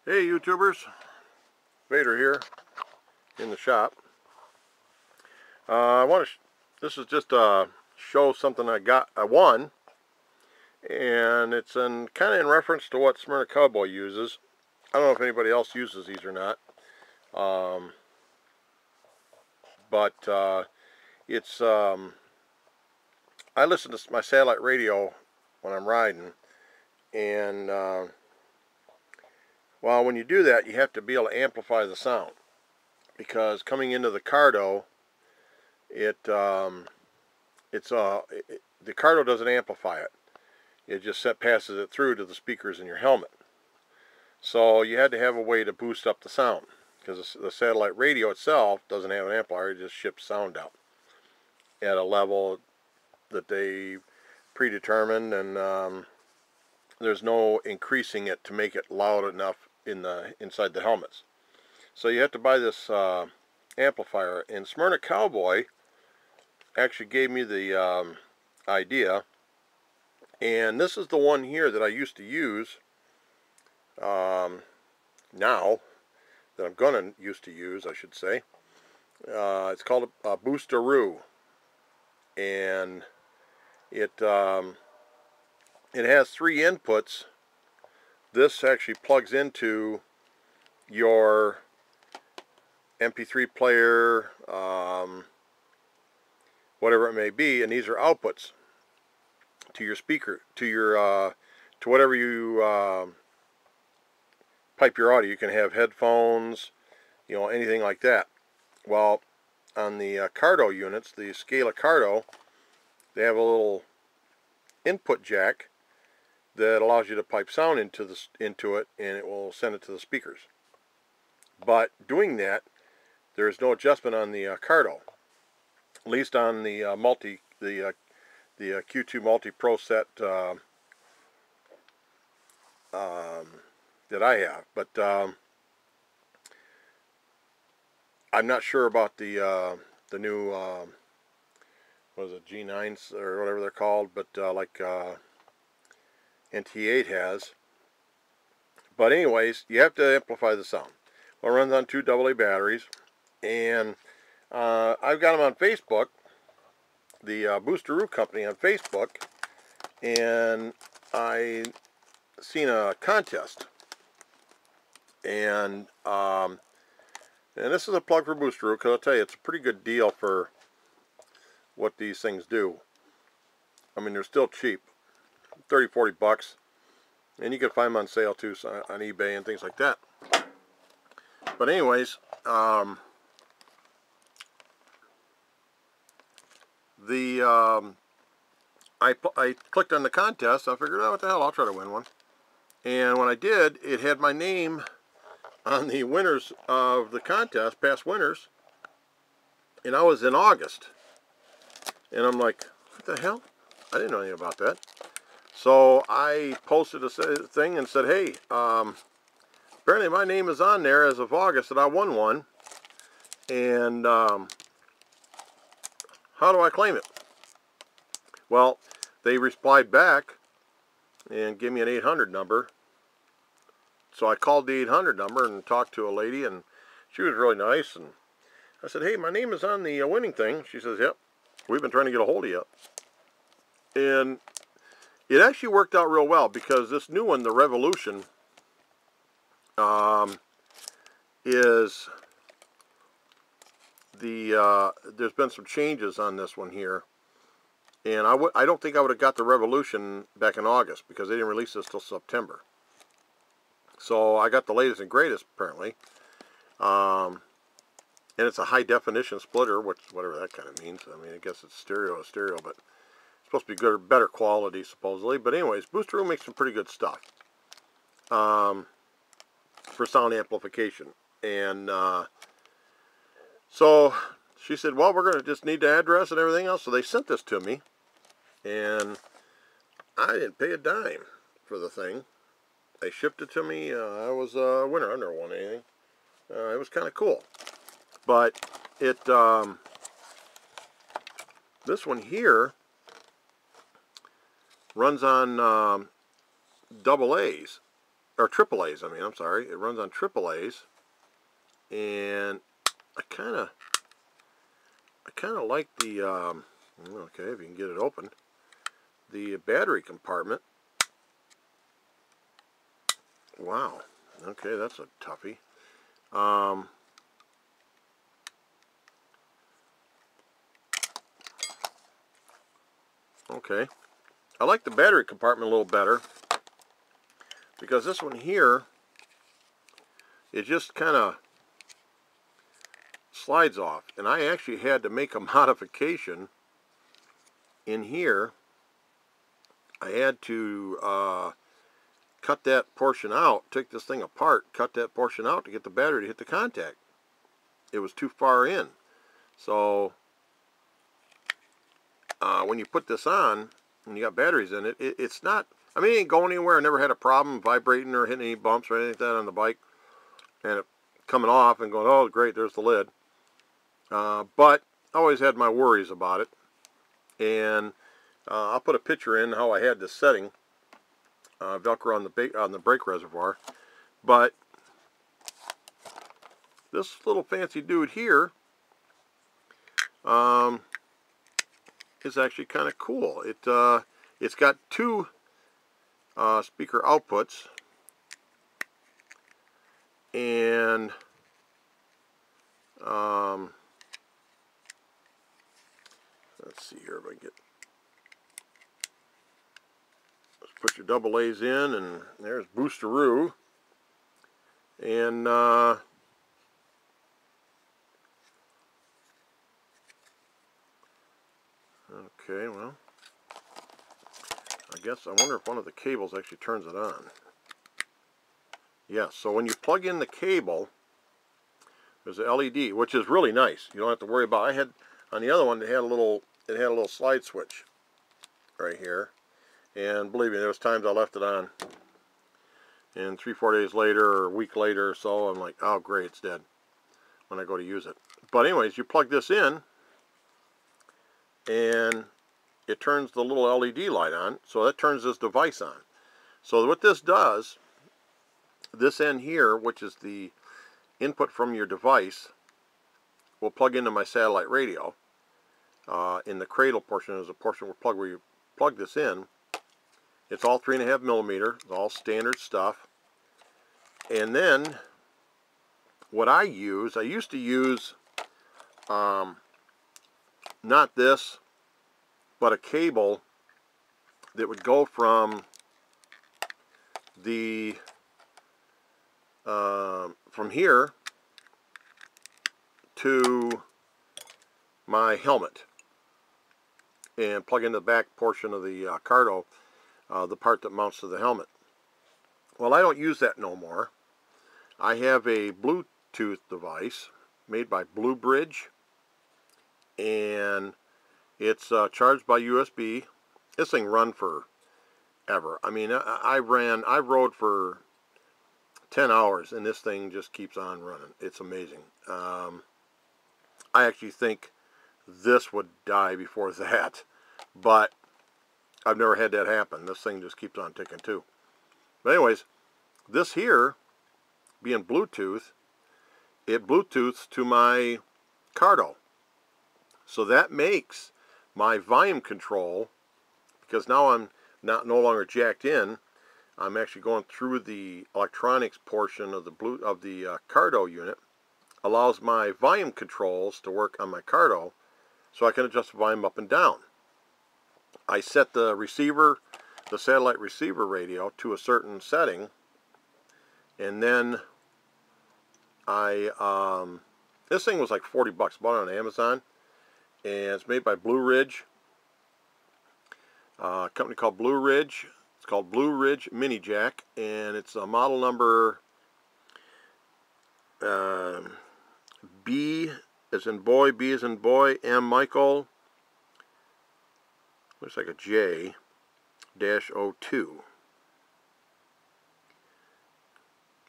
Hey YouTubers, Vader here in the shop. This is just a show something I won, and it's kind of in reference to what Smyrna Cowboy uses. I don't know if anybody else uses these or not, but it's I listen to my satellite radio when I'm riding, and well, when you do that, you have to be able to amplify the sound, because coming into the cardo, the cardo doesn't amplify it. It just passes it through to the speakers in your helmet. So you had to have a way to boost up the sound, because the satellite radio itself doesn't have an amplifier. It just ships sound out at a level that they predetermined, and there's no increasing it to make it loud enough inside the helmets. So you have to buy this amplifier, and Smyrna Cowboy actually gave me the idea, and this is the one here that I used to use now, that I'm gonna used to use, I should say. It's called a Booster Roo, and it has 3 inputs. This actually plugs into your MP3 player, whatever it may be, and these are outputs to your speaker, to whatever you pipe your audio. You can have headphones, anything like that. Well, on the cardo units, the Scala cardo, they have a little input jack that allows you to pipe sound into it, and it will send it to the speakers. But doing that, there's no adjustment on the cardo, at least on the Q2 Multi Pro set that I have. But I'm not sure about the new what is it, G9s or whatever they're called, but like NT8 has. But anyways, you have to amplify the sound. Well, it runs on 2 AA batteries, and I've got them on Facebook, the Booster Roo company on Facebook, and I seen a contest, and this is a plug for Booster Roo, because I'll tell you, it's a pretty good deal for what these things do. I mean, they're still cheap, 30-40 bucks, and you can find them on sale too, on eBay and things like that. But anyways, I clicked on the contest. I figured, oh, what the hell, I'll try to win one. And when I did, it had my name on the winners of the contest, past winners, and I was in August. And I'm like, what the hell? I didn't know anything about that. So I posted a thing and said, hey, apparently my name is on there as of August that I won one, and how do I claim it? Well, they replied back and gave me an 800 number. So I called the 800 number and talked to a lady, and she was really nice. And I said, hey, my name is on the winning thing. She says, yep, we've been trying to get a hold of you. And it actually worked out real well, because this new one, the Revolution, is there's been some changes on this one here, and I don't think I would have got the Revolution back in August, because they didn't release this till September. So I got the latest and greatest, apparently, and it's a high definition splitter, whatever that kind of means. I mean, I guess it's stereo, but it's supposed to be good, better quality supposedly. But anyways, Booster Roo makes some pretty good stuff for sound amplification. And so she said, well, we're going to just need the address and everything else. So they sent this to me, and I didn't pay a dime for the thing. They shipped it to me. I was a winner. I never won anything. It was kind of cool. But this one here runs on AA's. or AAA's. I mean, I'm sorry, it runs on AAA's, and I kind of like the okay, if you can get it open, the battery compartment. Wow. Okay, that's a toughie. Okay. I like the battery compartment a little better because this one here, it just kind of slides off. And I actually had to make a modification in here. I had to cut that portion out, take this thing apart, cut that portion out to get the battery to hit the contact. It was too far in. So when you put this on, and you got batteries in it, it's not, I mean, it ain't going anywhere. I never had a problem vibrating or hitting any bumps or anything like that on the bike. And it coming off and going, oh great, there's the lid. But I always had my worries about it. And I'll put a picture in how I had this setting. Velcro on the brake reservoir. But this little fancy dude here is actually kind of cool. It's got two speaker outputs, and let's see here if I get. Let's put your double A's in, and there's Booster Roo, and okay, well, I guess I wonder if one of the cables actually turns it on. Yes, so when you plug in the cable, there's a LED, which is really nice. You don't have to worry about. I had on the other one, it had a little slide switch right here, and believe me, there was times I left it on, and 3-4 days later or a week later or so, I'm like, oh great, it's dead when I go to use it. But anyways, you plug this in, and it turns the little LED light on, so that turns this device on. So what this does, this end here, which is the input from your device, will plug into my satellite radio. In the cradle portion is a portion where you plug this in. It's all 3.5 millimeter, it's all standard stuff. And then what I used to use not this, but a cable that would go from the from here to my helmet and plug in the back portion of the cardo, the part that mounts to the helmet. Well, I don't use that no more. I have a Bluetooth device made by Blue Bridge, and it's charged by USB. This thing run forever. I mean, I rode for 10 hours, and this thing just keeps on running. It's amazing. I actually think this would die before that, but I've never had that happen. This thing just keeps on ticking too. But anyways, this here, being Bluetooth, it Bluetooths to my cardo. So that makes my volume control, because now I'm no longer jacked in, I'm actually going through the electronics portion of the cardo unit, allows my volume controls to work on my cardo, so I can adjust the volume up and down. I set the receiver, the satellite receiver radio, to a certain setting, and then this thing was like 40 bucks. Bought it on Amazon, and it's made by Blue Ridge, a company called Blue Ridge. It's called Blue Ridge Mini Jack, and it's a model number B as in boy, B as in boy, M Michael, looks like a J, -02.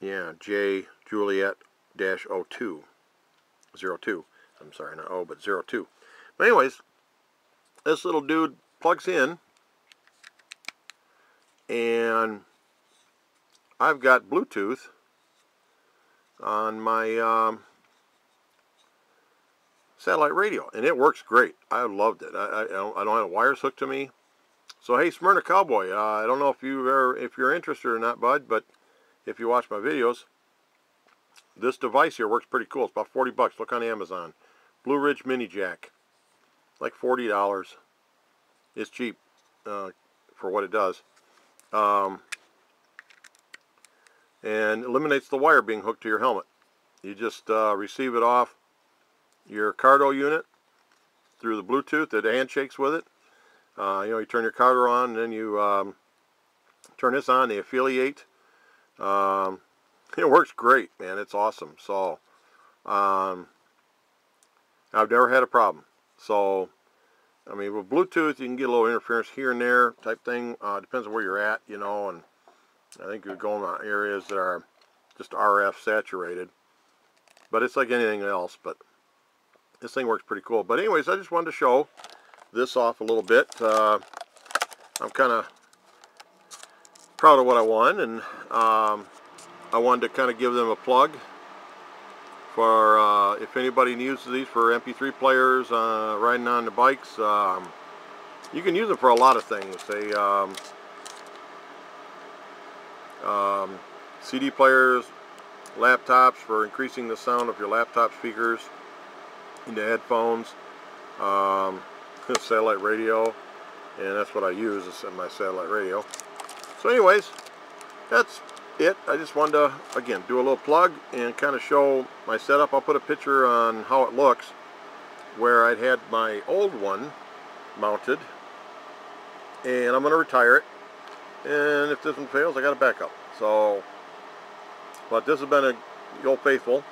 Yeah, J Juliet -02. 02. I'm sorry, not O, but 02. But anyways, this little dude plugs in, and I've got Bluetooth on my satellite radio, and it works great. I loved it. I don't have wires hooked to me. So hey, Smyrna Cowboy, I don't know if you're interested or not, bud, but if you watch my videos, this device here works pretty cool. It's about 40 bucks. Look on Amazon. Blue Ridge Mini Jack, like $40. It's cheap for what it does, and eliminates the wire being hooked to your helmet. You just receive it off your Cardo unit through the Bluetooth. It handshakes with it. You turn your Cardo on, and then you turn this on. They affiliate. It works great, man. It's awesome. So I've never had a problem. So I mean, with Bluetooth, you can get a little interference here and there type thing. Depends on where you're at, and I think you're going on areas that are just RF saturated. But it's like anything else. But this thing works pretty cool. But anyways, I just wanted to show this off a little bit. I'm kind of proud of what I won, and I wanted to kind of give them a plug for if anybody uses these for MP3 players, riding on the bikes. You can use them for a lot of things. They CD players, laptops for increasing the sound of your laptop speakers into headphones, satellite radio, and that's what I use, is my satellite radio. So anyways, that's it. I just wanted to, again, do a little plug and kind of show my setup. I'll put a picture on how it looks where I'd had my old one mounted, and I'm going to retire it, and if this one fails, I got a backup. So, but this has been the old faithful.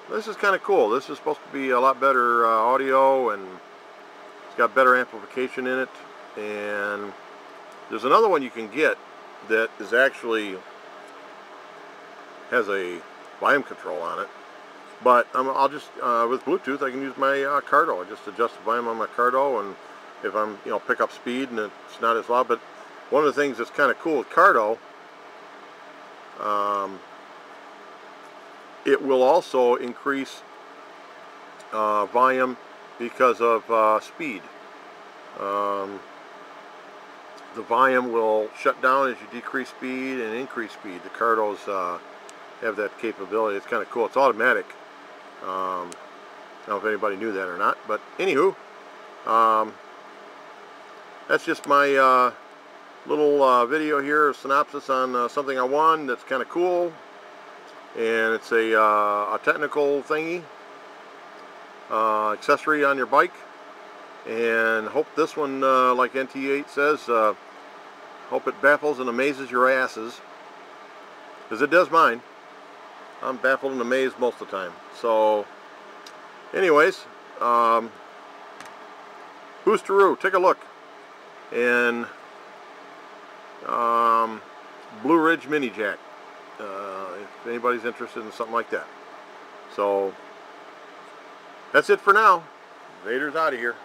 This is kind of cool. This is supposed to be a lot better audio, and it's got better amplification in it. And there's another one you can get that is actually has a volume control on it. But I'll just with Bluetooth, I can use my Cardo. I just adjust the volume on my Cardo, and if I'm pick up speed and it's not as loud. But one of the things that's kind of cool with Cardo, it will also increase volume because of speed. The volume will shut down as you decrease speed and increase speed. The Cardos have that capability. It's kind of cool. It's automatic. I don't know if anybody knew that or not, but anywho, that's just my little video here, a synopsis on something I won that's kind of cool. And it's a technical thingy, accessory on your bike. And hope this one, like NT8 says, hope it baffles and amazes your asses, because it does mine. I'm baffled and amazed most of the time. So anyways, Booster Roo, take a look. And Blue Ridge Mini Jack, if anybody's interested in something like that. So that's it for now. Vader's out of here.